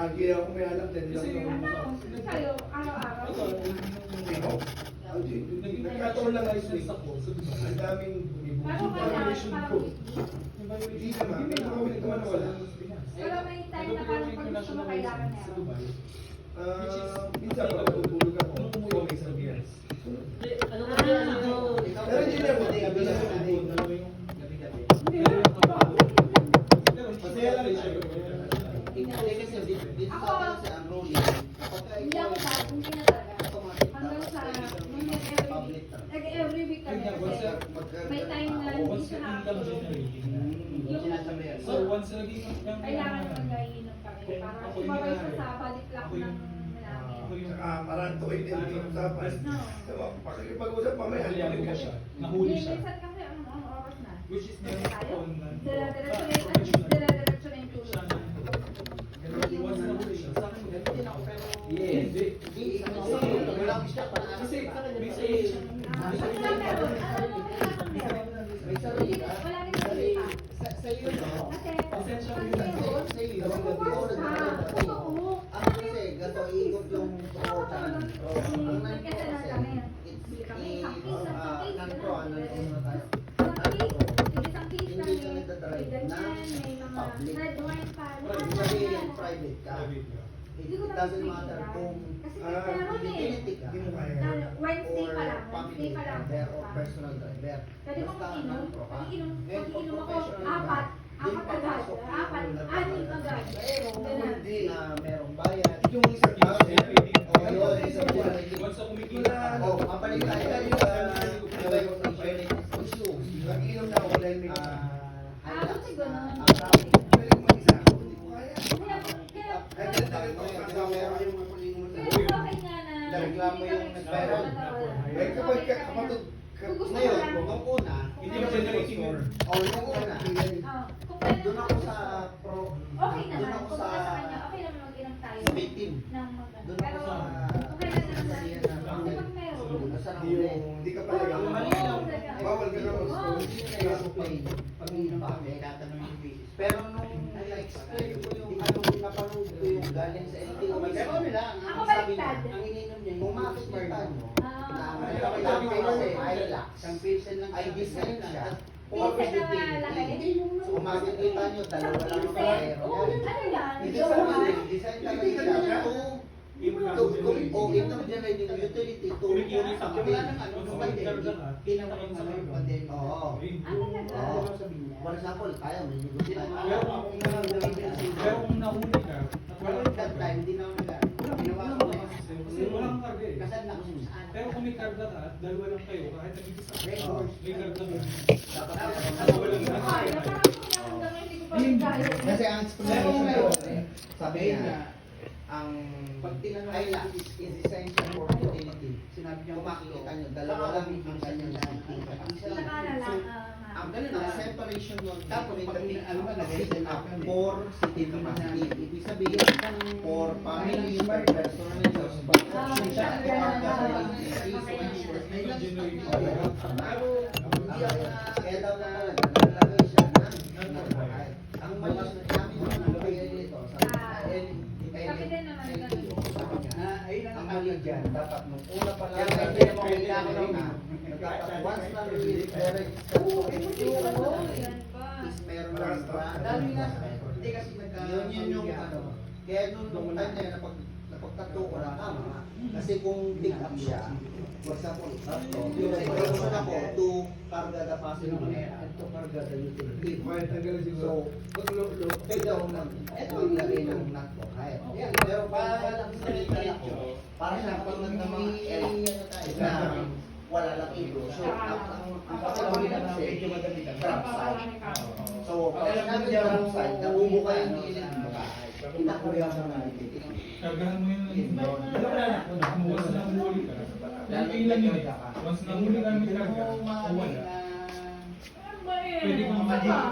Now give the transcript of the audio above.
lagi ako may alam, 10 lang ako. Kayo, araw-araw. Nagkataon lang ay swing ako. Ang daming Parang violation parang ko. Hindi naman, may mga ulit naman wala. pero may time na parang pag gusto mo kailangan meron. Minsan pag tutulog ako, okay sa beers. Ano ba yan? Pero hindi na buti ka bilang masaya lang siya. Ako, hindi ako sa kung pinataga. Hanggang sa, every week kami kasi may time na hindi siya nakakatulog. So once a week, Kailangan na mag-iinom kami para sumabay siya sa body clock ng namin. Parang tuwing din yung usapan. Pakikipag-usap mamaya. nahuli siya. Minsan kasi ang oras na. Which is meron Tayo? on Dala-diretso na yung tulog. once nahuli siya. Sa akin, ganito din ako pero hindi. Kasi may say siya. Ano lang meron? Ano lang meron? Wala rin sa iba. Kasi, Pasensya pag ko yun. meron, of course ha. Totoo. Nagkasa lang kami. Bili kami isang piece, isang piece. Isang piece kami. May ganyan, may mga red wine pa. Lahat yan. Private ka. Hindi ko It na doesn't matter kung kasi meron eh. Hindi mo kaya. Wednesday or pa lang. family Wednesday pa lang. driver or personal driver. Pwede mo Basta mag-inom. non-pro ka. Mag-inom ako. Apat agad. Anim agad. Ganun. Hindi na merong bayad. Yung isang tao, Once ako kumikita, Oh, mapalik tayo. nag-inom na ako dahil may Buti ganun. pwede mo mag-isa. Hindi ko kaya. Ay, dahil ko Kaya okay nga na. Reklamo yung nag-viral. Ay, kapag kapatid, Ngayon, nung una, hindi mo generating yun. nung una, Kung pwede doon ako sa pro, okay doon naman. ako Kung sa baka sa kanya, okay naman mag-inom tayo. sa victim. Ng maganda. Doon Pero, ako sa okay lang naman sa akin. Kasi pag meron. nasa Hindi yung, hindi ka pala yung bawal ka na Pero nung na-explain ko yung anong napanood ko yung galing sa LTO, pero ano lang, Ako ang sabi niya, baliktad. ang ininom niya, kung makikita nyo, Ah. ang kasi ay relax, ay design siya, for Pilsen na visibility. malaki? Kung makikita nyo, dalawa lang ang pero. Oh, ano yan? Design talaga siya to o inom dyan ay yung utility to Oo. Ano talaga? For example, tayo, may negotiate tayo. Pero kung nahuli ka, Pero at that time, hindi na ako ginawa ko eh. kasi walang karga eh. Kasal na ako saan. Pero kung may karga ka at dalawa lang kayo, kahit nag-isa, Record. may karga ka. Dapat Walang Ay, karga. parang kung naramdaman, hindi ko pa rin kaya. kasi ang explanation ko, sabi niya, ang Hilux is essential for utility. Sinabi niya, kung makikita niyo, dalawa lang ang kanyang Nakala lang. ang separation nun, tapos for city capacity. Ibig sabihin, for family, for personal use. Kaya daw na nalalagay siya na ang malas na namin yung nalagay dito. Sabi din naman ganun. Ang mali dyan, dapat nung una pa lang, once na re-direct Yan pa. is meron lang dami nga, hindi kasi yun yung ano, kaya nung time na yun, napagtato ko na tama, kasi kung big up siya, for example, yung separation ako, to carga the passenger and to carga the utility. So, pwede ako nang, eto ang lagay ng nut ko, kahit. Pero para lang sa ako, para siya pag na wala lang ito. So, ang pakilawin na kasi, drop side. So, pag sinabi drop side, nabubo kayo ng ilang babae. Inakuya sa mga Kargahan mo yun. Once nahuli ka, okay lang yun eh. Once nahuli ka, may karga, o wala. Pwede kang